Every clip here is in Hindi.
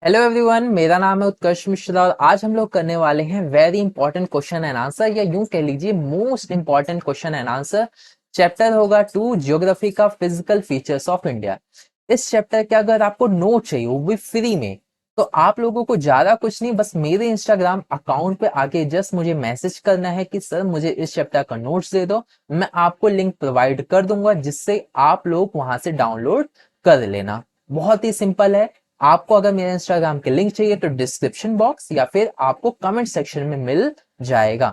हेलो एवरीवन, मेरा नाम है उत्कर्ष मिश्रा और आज हम लोग करने वाले हैं very important question and answer, या यूं कह लीजिए most important question and answer. Chapter होगा 2 ज्योग्राफी का फिजिकल फीचर्स ऑफ इंडिया। इस चैप्टर के अगर आपको नोट चाहिए वो भी फ्री में, तो आप लोगों को ज्यादा कुछ नहीं, बस मेरे इंस्टाग्राम अकाउंट पे आके जस्ट मुझे मैसेज करना है कि सर मुझे इस चैप्टर का नोट्स दे दो। मैं आपको लिंक प्रोवाइड कर दूंगा जिससे आप लोग वहां से डाउनलोड कर लेना। बहुत ही सिंपल है। आपको अगर मेरे इंस्टाग्राम के लिंक चाहिए तो डिस्क्रिप्शन बॉक्स या फिर आपको कमेंट सेक्शन में मिल जाएगा।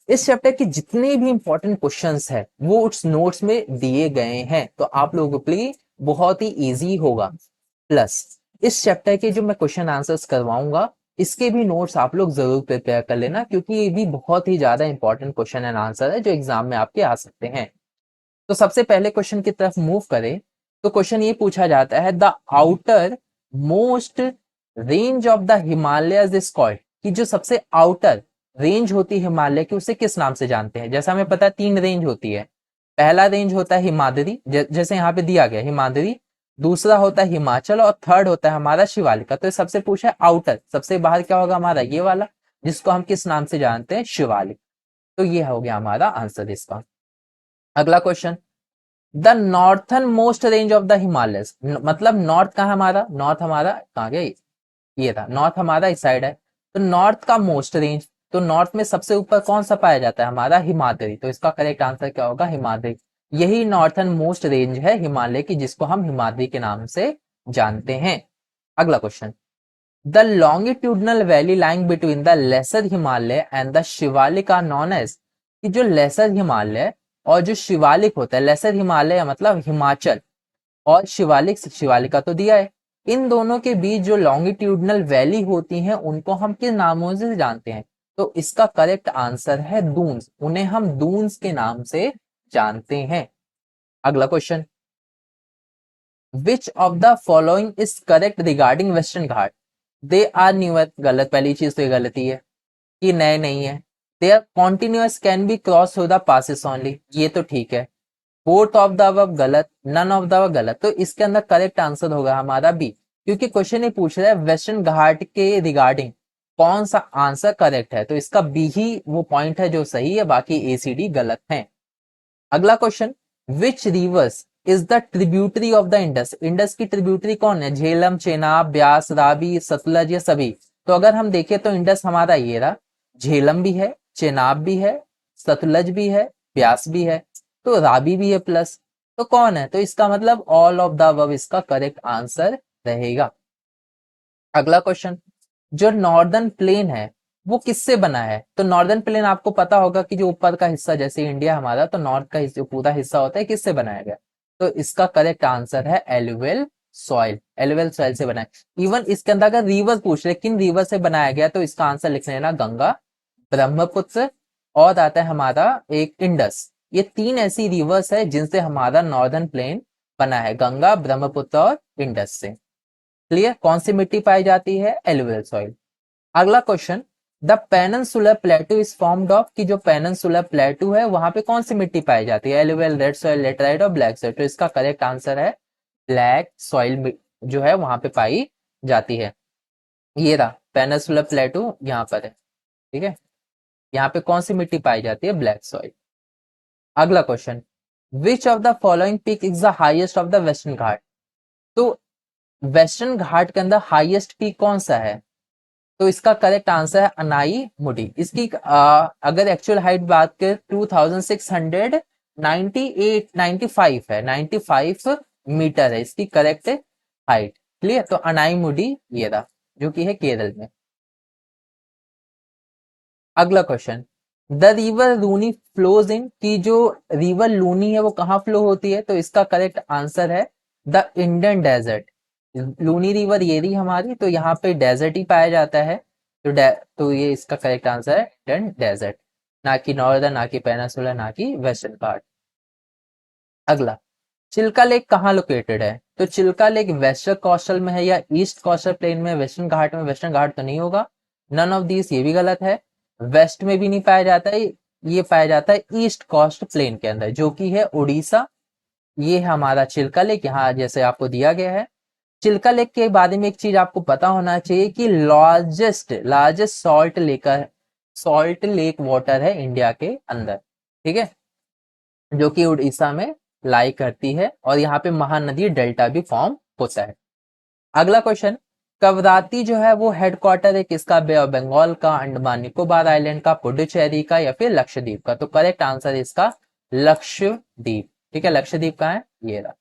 इस चैप्टर के जितने भी इंपॉर्टेंट क्वेश्चंस है वो उस नोट्स में दिए गए हैं, तो आप लोगों के लिए बहुत ही इजी होगा। प्लस इस चैप्टर के जो मैं क्वेश्चन आंसर्स करवाऊंगा इसके भी नोट्स आप लोग जरूर प्रिपेयर कर लेना, क्योंकि ये भी बहुत ही ज्यादा इंपॉर्टेंट क्वेश्चन एंड आंसर है जो एग्जाम में आपके आ सकते हैं। तो सबसे पहले क्वेश्चन की तरफ मूव करें तो क्वेश्चन ये पूछा जाता है, the outer most range of the Himalayas is called, कि जो सबसे आउटर रेंज होती है हिमालय की उसे किस नाम से जानते हैं। जैसा हमें पता है 3 रेंज होती है। पहला रेंज होता है हिमाद्री, जैसे यहाँ पे दिया गया हिमाद्री। दूसरा होता है हिमाचल और थर्ड होता है हमारा शिवालिका। तो सबसे पूछा है आउटर, सबसे बाहर क्या होगा हमारा ये वाला, जिसको हम किस नाम से जानते हैं, शिवालिक। तो ये हो गया हमारा आंसर इसका। अगला question, the northern most range of the Himalayas, मतलब नॉर्थ कहाँ हमारा, नॉर्थ हमारा कहाँ गया, ये था नॉर्थ हमारा इस साइड है। तो नॉर्थ का मोस्ट रेंज, तो नॉर्थ में सबसे ऊपर कौन सा पाया जाता है, हमारा हिमाद्री। तो इसका करेक्ट आंसर क्या होगा, हिमाद्री। यही नॉर्थन मोस्ट रेंज है हिमालय की, जिसको हम हिमाद्री के नाम से जानते हैं। अगला question, the longitudinal valley lying between the lesser Himalaya and the Shivalik are known as, कि जो लेसर हिमालय और जो शिवालिक होता है, लेसर हिमालय मतलब हिमाचल और शिवालिक, शिवालिका तो दिया है, इन दोनों के बीच जो लॉन्गिट्यूडनल वैली होती हैं उनको हम किस नामों से जानते हैं। तो इसका करेक्ट आंसर है दून्स, उन्हें हम दून्स के नाम से जानते हैं। अगला question, which of the following is correct regarding western Ghat, they are newer, गलत, पहली चीज तो ये गलती है कि नए नहीं है। They are continuous can be cross through the passes only, ये तो ठीक है। फोर्थ ऑफ द अबव गलत, नन ऑफ द अबव गलत। तो इसके अंदर करेक्ट आंसर होगा हमारा बी, क्योंकि क्वेश्चन ये पूछ रहा है वेस्टर्न घाट के रिगार्डिंग कौन सा आंसर करेक्ट है, तो इसका बी ही वो पॉइंट है जो सही है, बाकी ए सी डी गलत है। अगला question, which reverse is the tributary of the Indus, Indus की ट्रिब्यूटरी कौन है, झेलम, चेनाब, ब्यास, रावी, सतलज, ये सभी। तो अगर हम देखें तो इंडस हमारा ये रहा, झेलम भी है, चेनाब भी है, सतलज भी है, ब्यास भी है, तो रावी भी है प्लस। तो कौन है, तो इसका मतलब ऑल ऑफ द अबव इसका करेक्ट आंसर रहेगा। अगला क्वेश्चन, जो नॉर्दर्न प्लेन है वो किससे बना है। तो नॉर्दर्न प्लेन आपको पता होगा कि जो ऊपर का हिस्सा, जैसे इंडिया हमारा, तो नॉर्थ का हिस्सा, पूरा हिस्सा होता है, किससे बनाया गया। तो इसका करेक्ट आंसर है एलुवियल सॉइल, एलुवियल सॉइल से बना है। इवन इसके अंदर अगर रिवर पूछ रहे किन रिवर से बनाया गया, तो इसका आंसर लिख लेना गंगा, ब्रह्मपुत्र और आता है हमारा एक इंडस। ये 3 ऐसी रिवर्स है जिनसे हमारा नॉर्दर्न प्लेन बना है, गंगा, ब्रह्मपुत्र और इंडस से। क्लियर, कौन सी मिट्टी पाई जाती है, एलुवियल सॉइल। अगला question, the peninsular प्लेटू is formed of, कि जो पेनिनसुलर प्लेटू है वहां पे कौन सी मिट्टी पाई जाती है, एलुवियल, रेड सॉइल, लेटराइट और ब्लैक सॉइल। तो इसका करेक्ट आंसर है ब्लैक सॉइल जो है वहां पे पाई जाती है। ये रहा पेनिनसुलर प्लेटू यहाँ पर है, ठीक है। यहाँ पे कौन सी मिट्टी पाई जाती है, ब्लैक सॉइल। अगला question, which of the following peak is the highest of the Western Ghat. तो वेस्टर्न घाट के अंदर हाईएस्ट पीक कौन सा है, तो इसका करेक्ट आंसर है अनाई मुडी। इसकी अगर एक्चुअल हाइट बात करें 2698 95 है, 95 मीटर है इसकी करेक्ट हाइट। क्लियर, तो अनाई मुडी ये रहा जो कि है केरल में। अगला question, the river Luni flows in, की जो रिवर लूनी है वो कहाँ फ्लो होती है, तो इसका करेक्ट आंसर है the Indian desert. Luni river ये रही हमारी, तो यहाँ पे डेजर्ट ही पाया जाता है। तो ये इसका करेक्ट आंसर है इंडियन डेजर्ट, ना कि नॉर्दर्न, ना कि पेनिनसुलर, ना कि वेस्टर्न पार्ट। अगला, चिल्का लेक कहाँ लोकेटेड है, तो चिल्का लेक वेस्टर्न कोस्टल में है या ईस्ट कोस्टल प्लेन में, वेस्टर्न घाट में, वेस्टर्न घाट तो नहीं होगा, नन ऑफ दिस ये भी गलत है। वेस्ट में भी नहीं पाया जाता है, ये पाया जाता है ईस्ट कोस्ट प्लेन के अंदर जो कि है उड़ीसा। ये है हमारा चिल्का लेक, यहाँ जैसे आपको दिया गया है। चिल्का लेक के बारे में एक चीज आपको पता होना चाहिए कि लार्जेस्ट सॉल्ट लेक वाटर है इंडिया के अंदर, ठीक है, जो कि उड़ीसा में लाई करती है और यहाँ पे महानदी डेल्टा भी फॉर्म होता है। अगला क्वेश्चन, कवराती जो है वो हेडक्वार्टर है किसका? बे ऑफ बंगाल का, अंडमान निकोबार आइलैंड का, पुडुचेरी का या फिर लक्षद्वीप का? तो करेक्ट आंसर इसका लक्षद्वीप, ठीक है। लक्षद्वीप का है ये रहा।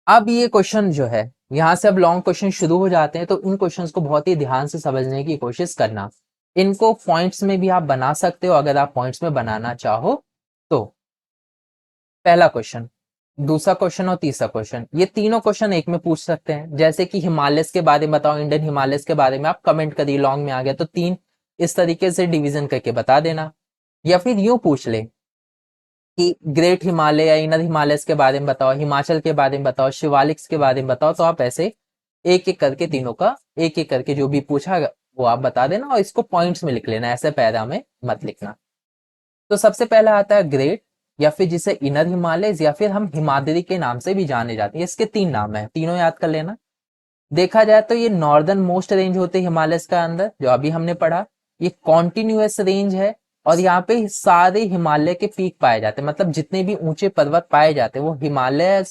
अब ये क्वेश्चन जो है, यहाँ से अब लॉन्ग क्वेश्चन शुरू हो जाते हैं, तो इन क्वेश्चंस को बहुत ही ध्यान से समझने की कोशिश करना। इनको पॉइंट्स में भी आप बना सकते हो अगर आप पॉइंट्स में बनाना चाहो तो। पहला क्वेश्चन, दूसरा क्वेश्चन और तीसरा क्वेश्चन, ये तीनों क्वेश्चन एक में पूछ सकते हैं। जैसे कि हिमालयस के बारे में बताओ, इंडियन हिमालयस के बारे में आप कमेंट करिए, लॉन्ग में आ गया तो तीन इस तरीके से डिवीजन करके बता देना। या फिर यूं पूछ ले कि ग्रेट हिमालय या इनर हिमालयस के बारे में बताओ, हिमाचल के बारे में बताओ, शिवालिक्स के बारे में बताओ, तो आप ऐसे एक एक करके तीनों का एक एक करके जो भी पूछा वो आप बता देना और इसको पॉइंट्स में लिख लेना, ऐसे पैरा में मत लिखना। तो सबसे पहला आता है ग्रेट, या फिर जिसे इनर हिमालय या फिर हम हिमाद्री के नाम से भी जाने जाते हैं। इसके तीन नाम है, तीनों याद कर लेना। देखा जाए तो ये नॉर्दर्न मोस्ट रेंज होते हैं हिमालय का अंदर, जो अभी हमने पढ़ा। ये कॉन्टिन्यूअस रेंज है और यहाँ पे सारे हिमालय के पीक पाए जाते हैं, मतलब जितने भी ऊंचे पर्वत पाए जाते हैं वो हिमालय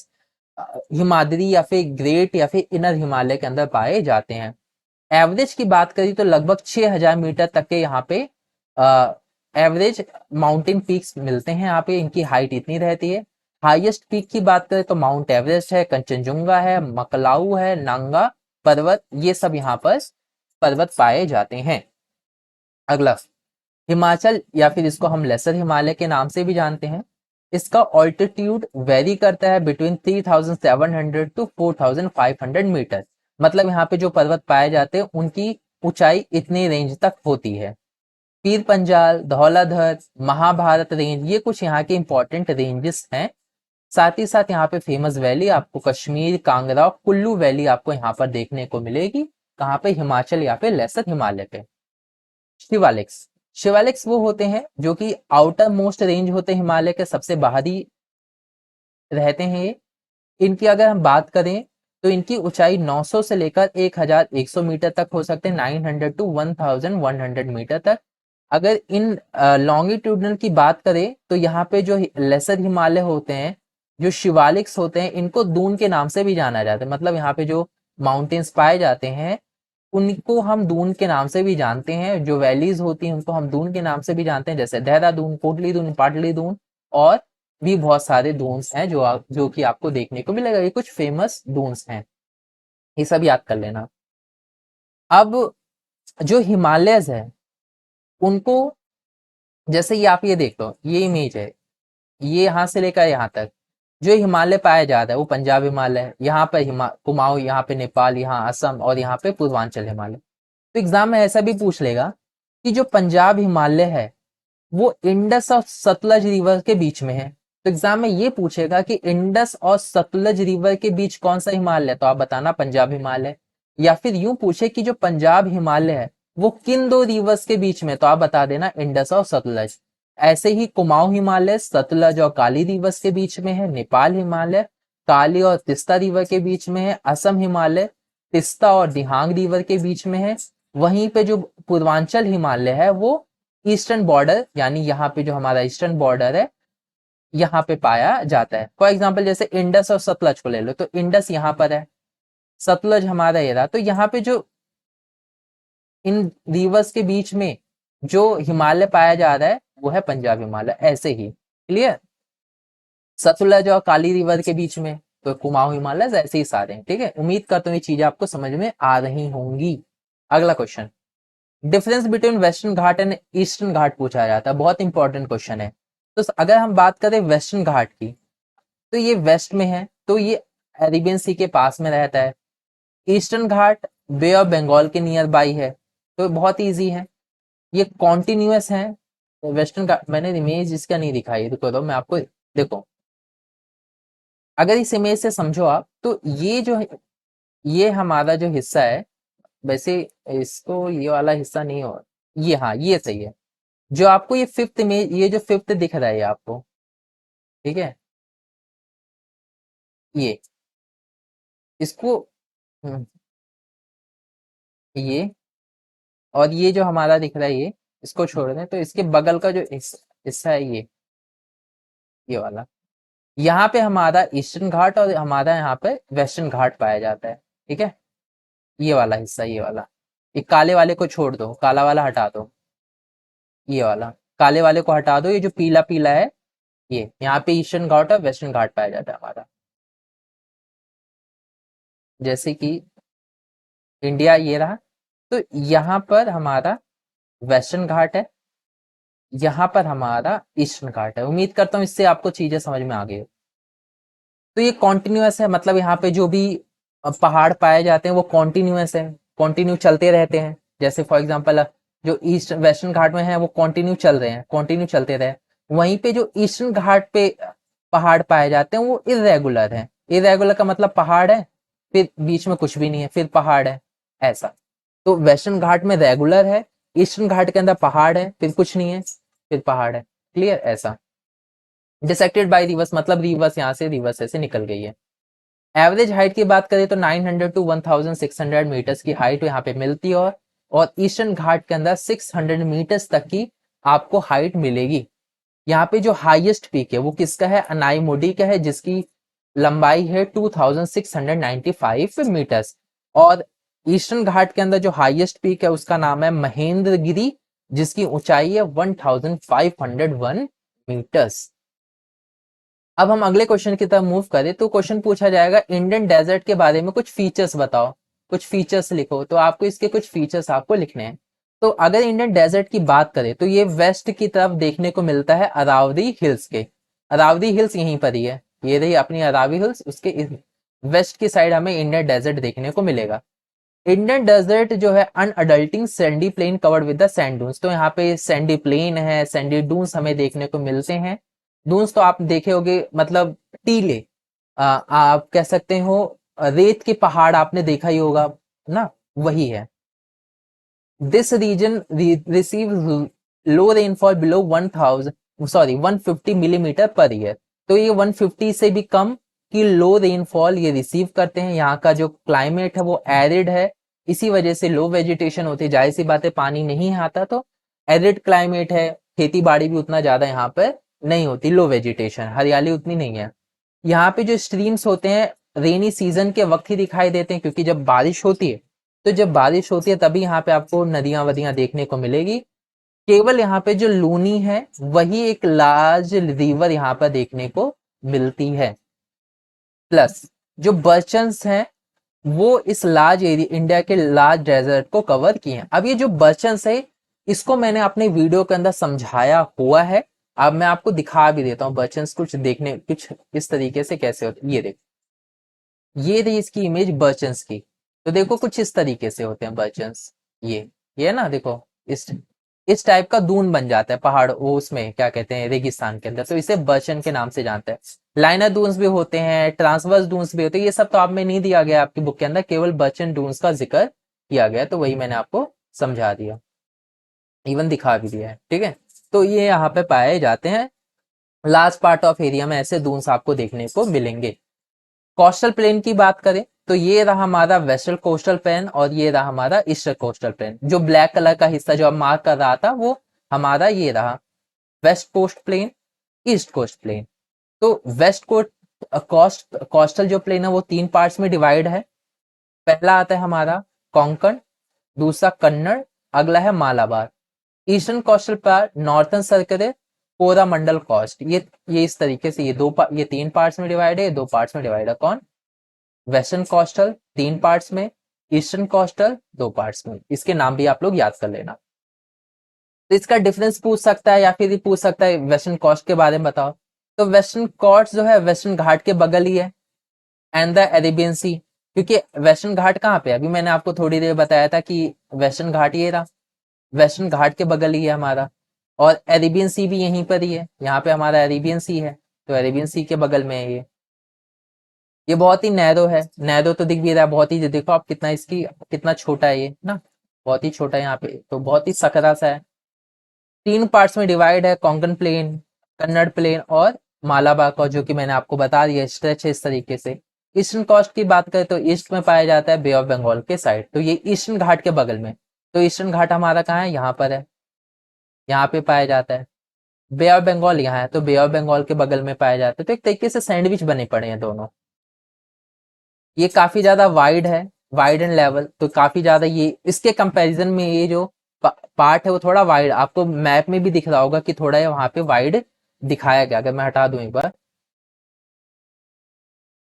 हिमाद्री या फिर ग्रेट या फिर इनर हिमालय के अंदर पाए जाते हैं। एवरेज की बात करी तो लगभग 6000 मीटर तक के यहाँ पे एवरेज माउंटेन पीक्स मिलते हैं। यहाँ पे इनकी हाइट इतनी रहती है। हाईएस्ट पीक की बात करें तो माउंट एवरेस्ट है, कंचनजुंगा है, मकलाऊ है, नांगा पर्वत, ये सब यहाँ पर पर्वत पाए जाते हैं। अगला, हिमाचल या फिर इसको हम लेसर हिमालय के नाम से भी जानते हैं। इसका ऑल्टीट्यूड वेरी करता है बिटवीन 3700 टू 4500 मीटर, मतलब यहाँ पे जो पर्वत पाए जाते हैं उनकी ऊंचाई इतनी रेंज तक होती है। पीर पंजाल, धौलाधर, महाभारत रेंज, ये कुछ यहाँ के इंपॉर्टेंट रेंजेस हैं। साथ ही साथ यहाँ पे फेमस वैली आपको कश्मीर, कांगड़ा, कुल्लू वैली आपको यहाँ पर देखने को मिलेगी। कहाँ पे? हिमाचल या फिर लेसर हिमालय पे। शिवालिक्स, शिवालिक्स वो होते हैं जो कि आउटर मोस्ट रेंज होते हैं हिमालय के, सबसे बाहरी रहते हैं ये। इनकी अगर हम बात करें तो इनकी ऊंचाई 900 से लेकर 1100 मीटर तक हो सकते हैं, 900 टू 1100 मीटर तक। अगर इन लॉन्गिट्यूडनल की बात करें तो यहाँ पे जो लेसर हिमालय होते हैं, जो शिवालिक्स होते हैं, इनको दून के नाम से भी जाना जाता है। मतलब यहाँ पे जो माउंटेन्स पाए जाते हैं उनको हम दून के नाम से भी जानते हैं। जो वैलीज होती हैं उनको हम दून के नाम से भी जानते हैं, जैसे देहरादून, कोटली दून, पाटली दून और भी बहुत सारे दून्स हैं जो कि आपको देखने को मिलेगा। ये कुछ फेमस दून्स हैं, ये सब याद कर लेना। अब जो हिमालयस है उनको, जैसे ये आप ये देख लो, ये इमेज है, ये यहाँ से लेकर यहाँ तक जो हिमालय पाया जाता है वो पंजाब हिमालय है। यहाँ पे कुमाऊं, यहाँ पे नेपाल, यहाँ असम और यहाँ पे पूर्वांचल हिमालय। तो एग्जाम में ऐसा भी पूछ लेगा कि जो पंजाब हिमालय है वो इंडस और सतलज रिवर के बीच में है। तो एग्जाम में ये पूछेगा कि इंडस और सतलज रिवर के बीच कौन सा हिमालय है, तो आप बताना पंजाब हिमालय। या फिर यूं पूछे कि जो पंजाब हिमालय है वो किन दो रिवर्स के बीच में, तो आप बता देना इंडस और सतलज। ऐसे ही कुमाऊं हिमालय सतलज और काली रिवर्स के बीच में है। नेपाल हिमालय काली और तिस्ता रिवर के बीच में है। असम हिमालय तिस्ता और दिहांग रिवर के बीच में है। वहीं पे जो पूर्वांचल हिमालय है वो ईस्टर्न बॉर्डर, यानी यहाँ पे जो हमारा ईस्टर्न बॉर्डर है यहाँ पे पाया जाता है। फॉर एग्जाम्पल जैसे इंडस और सतलज को ले लो, तो इंडस यहाँ पर है, सतलज हमारा ये रहा। तो यहाँ पे जो इन रिवर्स के बीच में जो हिमालय पाया जा रहा है वो है पंजाब हिमालय। ऐसे ही क्लियर, सतलज और काली रिवर के बीच में तो कुमाऊं हिमालय, ऐसे ही सारे हैं। ठीक है, उम्मीद करता हूँ ये चीजें आपको समझ में आ रही होंगी। अगला question, difference between Western Ghat and Eastern Ghat पूछा जाता है, बहुत इंपॉर्टेंट क्वेश्चन है। तो अगर हम बात करें वेस्टर्न घाट की, तो ये वेस्ट में है, तो ये अरेबियन सी के पास में रहता है। Eastern Ghat bay of Bengal के नियर बाई है, तो बहुत इजी है, ये कॉन्टिन्यूअस है। तो वेस्टर्न घाट, मैंने इमेज इसका नहीं दिखाई, रुको तो मैं आपको, देखो अगर इस इमेज से समझो आप, तो ये जो ये हमारा जो हिस्सा है, वैसे इसको ये वाला हिस्सा नहीं हो, ये हाँ ये सही है। जो आपको ये फिफ्थ इमेज, ये जो फिफ्थ दिख रहा है आपको, ठीक है, ये इसको हम्म, ये और ये जो हमारा दिख रहा है ये, इसको छोड़ दें तो इसके बगल का जो हिस्सा है ये वाला, यहाँ पे हमारा ईस्टर्न घाट और हमारा यहाँ पे वेस्टर्न घाट पाया जाता है। ठीक है, ये वाला हिस्सा, ये वाला, ये काले वाले को छोड़ दो, काला वाला हटा दो, ये वाला काले वाले को हटा दो, ये जो पीला पीला है ये, यहाँ पे ईस्टर्न घाट और वेस्टर्न घाट पाया जाता है हमारा। जैसे कि इंडिया ये रहा, तो यहाँ पर हमारा वेस्टर्न घाट है, यहाँ पर हमारा ईस्टर्न घाट है। उम्मीद करता हूँ इससे आपको चीजें समझ में आ गई हो। तो ये कॉन्टिन्यूअस है, मतलब यहाँ पे जो भी पहाड़ पाए जाते हैं वो कॉन्टिन्यूअस है, कॉन्टिन्यू चलते रहते हैं। जैसे फॉर एग्जांपल जो ईस्ट वेस्टर्न घाट में है वो कॉन्टिन्यू चल रहे हैं, कॉन्टिन्यू चलते रहे। वहीं पे जो ईस्टर्न घाट पे पहाड़ पाए जाते हैं वो इरेगुलर है। इरेगुलर का मतलब पहाड़ है फिर बीच में कुछ भी नहीं है फिर पहाड़ है, ऐसा। तो वेस्टर्न घाट में रेगुलर है, ईस्टर्न घाट के अंदर पहाड़ है फिर कुछ नहीं है फिर पहाड़ है। क्लियर, ऐसा। डिसेक्टेड बाय रिवर्स मतलब रिवर्स यहाँ से रिवर्स ऐसे निकल गई है। एवरेज हाइट की बात करें तो 900 टू 1600 मीटर्स की हाइट यहाँ पे मिलती है, और ईस्टर्न घाट के अंदर 600 मीटर्स तक की आपको हाइट मिलेगी। यहाँ पे जो हाईएस्ट पीक है वो किसका है, अनाईमुडी का है, जिसकी लंबाई है 2695 मीटर्स। और ईस्टर्न घाट के अंदर जो हाईएस्ट पीक है उसका नाम है महेंद्रगिरी, जिसकी ऊंचाई है 1501 मीटर्स। अब हम अगले क्वेश्चन की तरफ मूव करें तो क्वेश्चन पूछा जाएगा इंडियन डेजर्ट के बारे में कुछ फीचर्स बताओ, कुछ फीचर्स लिखो। तो आपको इसके कुछ फीचर्स आपको लिखने हैं। तो अगर इंडियन डेजर्ट की बात करें तो ये वेस्ट की तरफ देखने को मिलता है अरावली हिल्स के। अरावली हिल्स यहीं पर ही है, ये रही अपनी अरावली हिल्स, उसके वेस्ट की साइड हमें इंडियन डेजर्ट देखने को मिलेगा। इंडियन डेजर्ट जो है undulating sandy plain covered with the sand dunes. तो यहाँ पे सैंडी प्लेन है, सैंडी डून्स हमें देखने को मिलते हैं। डून्स तो आप देखे होंगे, मतलब टीले, आप कह सकते हो रेत के पहाड़ आपने देखा ही होगा ना, वही है। This region receive low rainfall below 150 millimetre per year. तो ये 150 से भी कम की लो रेनफॉल ये रिसीव करते हैं। यहाँ का जो क्लाइमेट है वो एरिड है, इसी वजह से लो वेजिटेशन होती है। जाहिर सी बात है पानी नहीं आता तो एरिड क्लाइमेट है, खेती बाड़ी भी उतना ज्यादा यहाँ पर नहीं होती, लो वेजिटेशन, हरियाली उतनी नहीं है। यहाँ पे जो स्ट्रीम्स होते हैं रेनी सीजन के वक्त ही दिखाई देते हैं, क्योंकि जब बारिश होती है तो जब बारिश होती है तभी यहाँ पे आपको नदियां वदियां देखने को मिलेगी। केवल यहाँ पे जो लूनी है वही एक लार्ज रिवर यहाँ पर देखने को मिलती है। प्लस जो बर्चन्स हैं वो इस लार्ज एरिया इंडिया के लार्ज डेजर्ट को कवर किए हैं। अब ये जो बर्चन्स है इसको मैंने अपने वीडियो के अंदर समझाया हुआ है, अब मैं आपको दिखा भी देता हूँ बर्चन्स कुछ देखने कुछ इस तरीके से कैसे होते हैं। ये देखो, ये रही इसकी इमेज बर्चन्स की। तो देखो कुछ इस तरीके से होते हैं बर्चन्स, ये है ना, देखो इस टाइप का दून बन जाता है पहाड़, वो उसमें क्या कहते हैं रेगिस्तान के अंदर, तो इसे बर्चन के नाम से जानते हैं। लाइनर दून्स भी होते हैं, ट्रांसवर्स दून्स भी होते हैं, ये सब तो आप में नहीं दिया गया आपकी बुक के अंदर, केवल बर्चन दून्स का जिक्र किया गया, तो वही मैंने आपको समझा दिया, इवन दिखा भी दिया है। ठीक है, तो ये यहाँ पे पाए जाते हैं। लार्ज पार्ट ऑफ एरिया में ऐसे दून्स आपको देखने को मिलेंगे। कोस्टल प्लेन की बात करें तो ये रहा हमारा वेस्टर्न कोस्टल प्लेन और ये रहा हमारा ईस्टर्न कोस्टल प्लेन। जो ब्लैक कलर का हिस्सा जो अब मार्क कर रहा था वो हमारा ये रहा west coast plain, east coast plain. तो वेस्ट कोस्ट कोस्टल जो प्लेन है वो 3 पार्ट्स में डिवाइड है। पहला आता है हमारा कोंकण, दूसरा कन्नड़, अगला है Malabar. Eastern coastal part northern circle, Coromandel coast, ये इस तरीके से ये 3 पार्ट्स में डिवाइड है, ये 2 पार्ट्स में डिवाइड है। कौन, वेस्टर्न कोस्टल 3 पार्ट्स में, ईस्टर्न कोस्टल 2 पार्ट्स में। इसके नाम भी आप लोग याद कर लेना। तो इसका डिफरेंस पूछ सकता है या फिर ये पूछ सकता है वेस्टर्न कोस्ट के बारे में बताओ। तो वेस्टर्न कोस्ट जो है वेस्टर्न घाट के बगल ही है, एंड द अरेबियन सी। क्योंकि वेस्टर्न घाट कहाँ पे है, अभी मैंने आपको थोड़ी देर बताया था कि वेस्टर्न घाट ये रहा, वेस्टर्न घाट के बगल ही है हमारा, और अरेबियन सी भी यहीं पर ही है, यहाँ पे हमारा अरेबियन सी है, तो अरेबियन सी के बगल में है ये बहुत ही नैरो है, नैरो तो दिख भी रहा है बहुत ही, देखो आप कितना इसकी कितना छोटा है ये ना, बहुत ही छोटा है यहाँ पे, तो बहुत ही सकरा सा है। 3 पार्ट्स में डिवाइड है, कोंकण प्लेन, कन्नड़ प्लेन और मालाबार का, जो कि मैंने आपको बता दिया स्ट्रेच है इस तरीके से। ईस्टर्न कोस्ट की बात करें तो ईस्ट में पाया जाता है, बे ऑफ बंगाल के साइड, तो ये ईस्टर्न घाट के बगल में। तो ईस्टर्न घाट हमारा कहाँ है, यहाँ पर है, यहाँ पे पाया जाता है। बे ऑफ बंगाल यहाँ है, तो बे ऑफ बंगाल के बगल में पाया जाता है। तो एक तरीके से सैंडविच बने पड़े हैं दोनों। ये काफी ज्यादा वाइड है, वाइड एंड लेवल, तो काफी ज्यादा ये इसके कंपैरिजन में ये जो पार्ट है वो थोड़ा वाइड, आपको मैप में भी दिख रहा होगा कि थोड़ा वहां पे वाइड दिखाया गया। अगर मैं हटा दूं एक बार,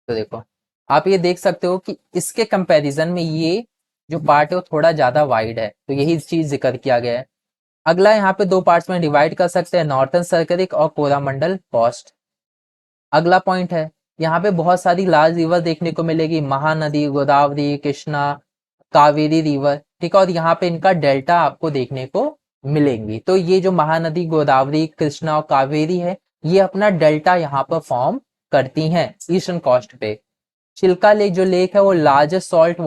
तो देखो आप ये देख सकते हो कि इसके कंपैरिजन में ये जो पार्ट है वो थोड़ा ज्यादा वाइड है, तो यही चीज जिक्र किया गया है। अगला यहाँ पे दो पार्ट्स में डिवाइड कर सकते हैं, नॉर्थन सर्करिक और कोरामंडल कोस्ट। अगला पॉइंट है, यहाँ पे बहुत सारी लार्ज रिवर देखने को मिलेगी, महानदी, गोदावरी, कृष्णा, कावेरी रिवर, ठीक है, और यहाँ पे इनका डेल्टा आपको देखने को मिलेंगी। तो ये जो महानदी, गोदावरी, कृष्णा और कावेरी है, ये अपना डेल्टा यहाँ पर फॉर्म करती हैं ईस्टर्न कोस्ट पे। चिल्का लेक जो लेक है वो लार्जेस्ट सॉल्ट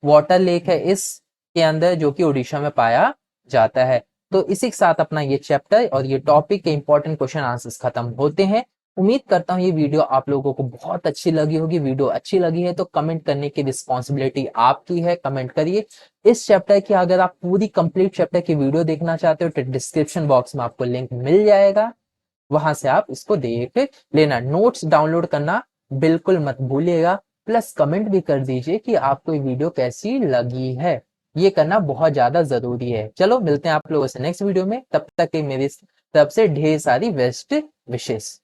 वाटर लेक है इसके अंदर, जो कि उड़ीसा में पाया जाता है। तो इसी के साथ अपना ये चैप्टर और ये टॉपिक के इंपॉर्टेंट क्वेश्चन आंसर्स खत्म होते हैं। उम्मीद करता हूँ ये वीडियो आप लोगों को बहुत अच्छी लगी होगी। वीडियो अच्छी लगी है तो कमेंट करने की रिस्पॉन्सिबिलिटी आपकी है, कमेंट करिए। इस चैप्टर की अगर आप पूरी कंप्लीट चैप्टर की वीडियो देखना चाहते हो तो डिस्क्रिप्शन बॉक्स में आपको लिंक मिल जाएगा, वहां से आप इसको देख लेना। नोट्स डाउनलोड करना बिल्कुल मत भूलिएगा, प्लस कमेंट भी कर दीजिए कि आपको ये वीडियो कैसी लगी है। ये करना बहुत ज्यादा जरूरी है। चलो मिलते हैं आप लोगों से नेक्स्ट वीडियो में, तब तक के मेरी तरफ से ढेर सारी बेस्ट विशेष।